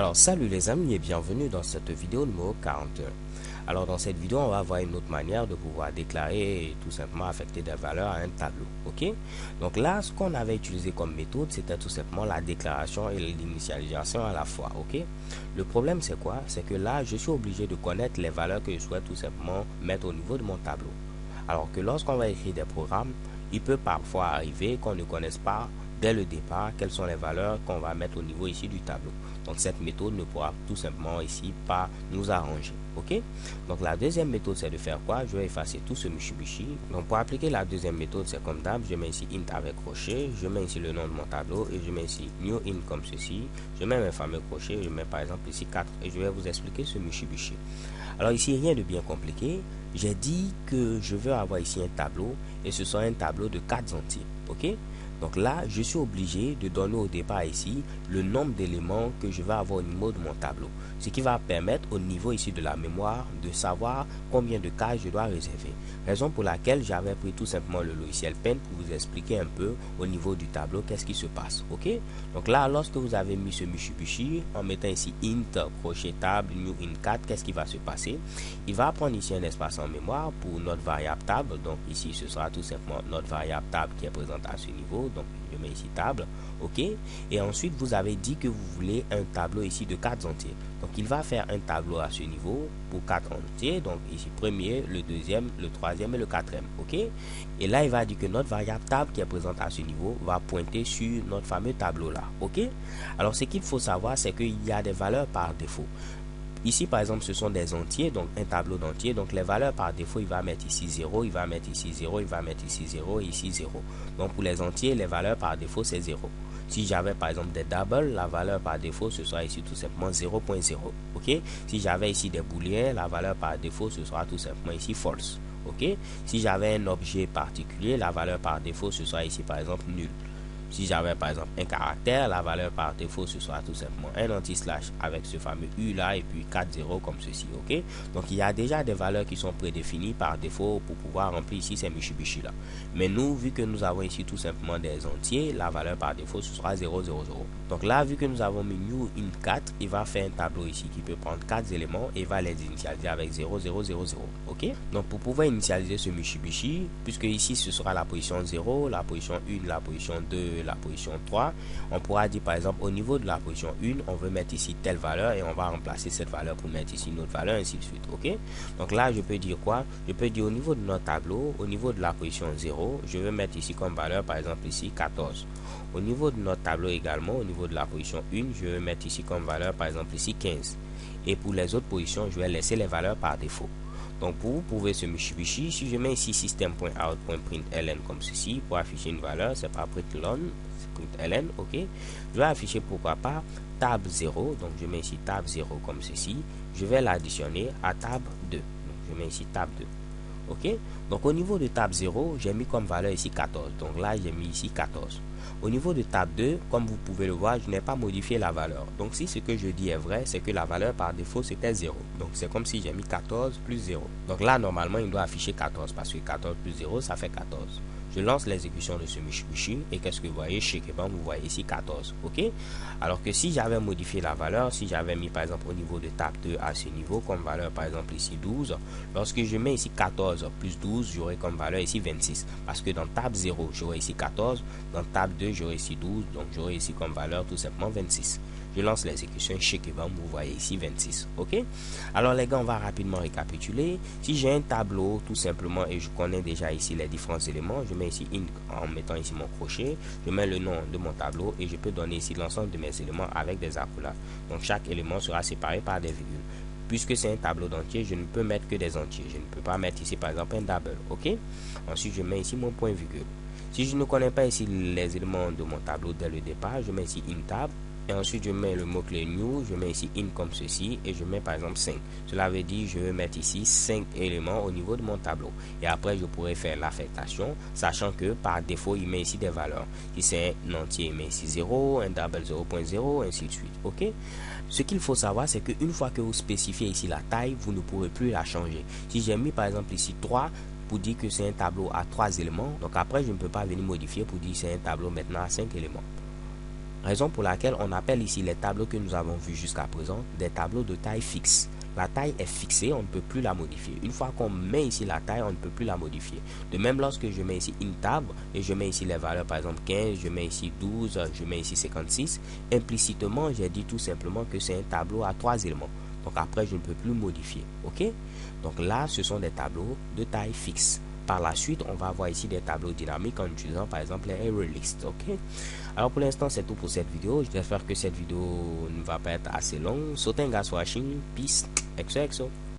Alors salut les amis et bienvenue dans cette vidéo numéro 41. Alors dans cette vidéo on va voir une autre manière de pouvoir déclarer et tout simplement affecter des valeurs à un tableau. Ok, donc là ce qu'on avait utilisé comme méthode c'était tout simplement la déclaration et l'initialisation à la fois. Ok, le problème c'est quoi? C'est que là je suis obligé de connaître les valeurs que je souhaite tout simplement mettre au niveau de mon tableau. Alors que lorsqu'on va écrire des programmes, il peut parfois arriver qu'on ne connaisse pas dès le départ quelles sont les valeurs qu'on va mettre au niveau ici du tableau. Donc cette méthode ne pourra tout simplement ici pas nous arranger. Ok, donc la deuxième méthode c'est de faire quoi? Je vais effacer tout ce Mitsubishi. Donc pour appliquer la deuxième méthode c'est comme d'hab, je mets ici int avec crochet, je mets ici le nom de mon tableau et je mets ici new int comme ceci, je mets mes fameux crochets, je mets par exemple ici 4 et je vais vous expliquer ce Mitsubishi. Alors ici rien de bien compliqué, j'ai dit que je veux avoir ici un tableau et ce sera un tableau de 4 entiers. Ok, donc là je suis obligé de donner au départ ici le nombre d'éléments que je vais avoir au niveau de mon tableau, ce qui va permettre au niveau ici de la mémoire de savoir combien de cases je dois réserver, raison pour laquelle j'avais pris tout simplement le logiciel Pen pour vous expliquer un peu au niveau du tableau qu'est-ce qui se passe. Ok, donc là lorsque vous avez mis ce Mitsubishi en mettant ici int crochet table new int 4, qu'est-ce qui va se passer? Il va prendre ici un espace en mémoire pour notre variable table, donc ici ce sera tout simplement notre variable table qui est présente à ce niveau, donc je mets ici table. Ok, et ensuite vous avez dit que vous voulez un tableau ici de 4 entiers, donc il va faire un tableau à ce niveau pour 4 entiers, donc ici premier, le deuxième, le troisième et le quatrième. Ok, et là il va dire que notre variable table qui est présente à ce niveau va pointer sur notre fameux tableau là. Ok, alors ce qu'il faut savoir c'est qu'il y a des valeurs par défaut. Ici par exemple ce sont des entiers, donc un tableau d'entiers, donc les valeurs par défaut il va mettre ici 0, il va mettre ici 0, il va mettre ici 0 et ici 0. Donc pour les entiers les valeurs par défaut c'est 0. Si j'avais par exemple des doubles, la valeur par défaut ce sera ici tout simplement 0.0. Ok, si j'avais ici des booléens, la valeur par défaut ce sera tout simplement ici false. Ok, si j'avais un objet particulier, la valeur par défaut ce sera ici par exemple nul. Si j'avais par exemple un caractère, la valeur par défaut ce sera tout simplement un anti-slash avec ce fameux U là et puis 4-0 comme ceci. Ok, donc il y a déjà des valeurs qui sont prédéfinies par défaut pour pouvoir remplir ici ces Mitsubishi là. Mais nous, vu que nous avons ici tout simplement des entiers, la valeur par défaut ce sera 0, 0, 0. Donc là, vu que nous avons mis new int 4, il va faire un tableau ici qui peut prendre 4 éléments et va les initialiser avec 0, 0, 0, 0. Ok, donc pour pouvoir initialiser ce Mitsubishi, puisque ici ce sera la position 0, la position 1, la position 2, la position 3, on pourra dire par exemple au niveau de la position 1 on veut mettre ici telle valeur et on va remplacer cette valeur pour mettre ici une autre valeur, ainsi de suite. Ok, donc là je peux dire quoi? Je peux dire au niveau de notre tableau, au niveau de la position 0, je veux mettre ici comme valeur par exemple ici 14. Au niveau de notre tableau également, au niveau de la position 1, je vais mettre ici comme valeur par exemple ici 15. Et pour les autres positions je vais laisser les valeurs par défaut. Donc pour vous prouver ce Mitsubishi, si je mets ici system.out.println comme ceci pour afficher une valeur, c'est pas println, c'est println. Ok, je vais afficher pourquoi pas tab 0, donc je mets ici tab 0 comme ceci, je vais l'additionner à tab 2, donc je mets ici tab 2. Ok, donc au niveau de tab 0 j'ai mis comme valeur ici 14, donc là j'ai mis ici 14. Au niveau de tab 2, comme vous pouvez le voir, je n'ai pas modifié la valeur. Donc si ce que je dis est vrai, c'est que la valeur par défaut c'était 0. Donc c'est comme si j'ai mis 14 plus 0. Donc là normalement il doit afficher 14 parce que 14 plus 0 ça fait 14. Je lance l'exécution de ce Mitsubishi et qu'est-ce que vous voyez? Chez Keban, vous voyez ici 14. Ok, alors que si j'avais modifié la valeur, si j'avais mis par exemple au niveau de tab 2 à ce niveau comme valeur par exemple ici 12, lorsque je mets ici 14 plus 12, j'aurai comme valeur ici 26 parce que dans tab 0 j'aurai ici 14, dans tab 2 j'aurai ici 12, donc j'aurai ici comme valeur tout simplement 26. Je lance l'exécution chez Keban, vous voyez ici 26. Ok, alors les gars on va rapidement récapituler. Si j'ai un tableau tout simplement et je connais déjà ici les différents éléments, je mets ici en mettant ici mon crochet, je mets le nom de mon tableau et je peux donner ici l'ensemble de mes éléments avec des accolades. Donc chaque élément sera séparé par des virgules. Puisque c'est un tableau d'entiers, je ne peux mettre que des entiers. Je ne peux pas mettre ici par exemple un double. Ok, ensuite je mets ici mon point virgule. Si je ne connais pas ici les éléments de mon tableau dès le départ, je mets ici in tab. Et ensuite je mets le mot-clé new, je mets ici in comme ceci et je mets par exemple 5. Cela veut dire je vais mettre ici 5 éléments au niveau de mon tableau. Et après je pourrais faire l'affectation, sachant que par défaut il met ici des valeurs. Si c'est un entier, il met ici 0, un double 0.0, ainsi de suite. Ok, ce qu'il faut savoir c'est qu'une fois que vous spécifiez ici la taille, vous ne pourrez plus la changer. Si j'ai mis par exemple ici 3 pour dire que c'est un tableau à 3 éléments, donc après je ne peux pas venir modifier pour dire que c'est un tableau maintenant à 5 éléments. Raison pour laquelle on appelle ici les tableaux que nous avons vus jusqu'à présent des tableaux de taille fixe. La taille est fixée, on ne peut plus la modifier. Une fois qu'on met ici la taille, on ne peut plus la modifier. De même, lorsque je mets ici une table et je mets ici les valeurs, par exemple 15, je mets ici 12, je mets ici 56, implicitement, j'ai dit tout simplement que c'est un tableau à 3 éléments. Donc après, je ne peux plus modifier. OK? Donc là, ce sont des tableaux de taille fixe. Par la suite, on va avoir ici des tableaux dynamiques en utilisant par exemple les array list. Ok. Alors pour l'instant, c'est tout pour cette vidéo. J'espère que cette vidéo ne va pas être assez longue. So thanks for watching. Peace. XOXO.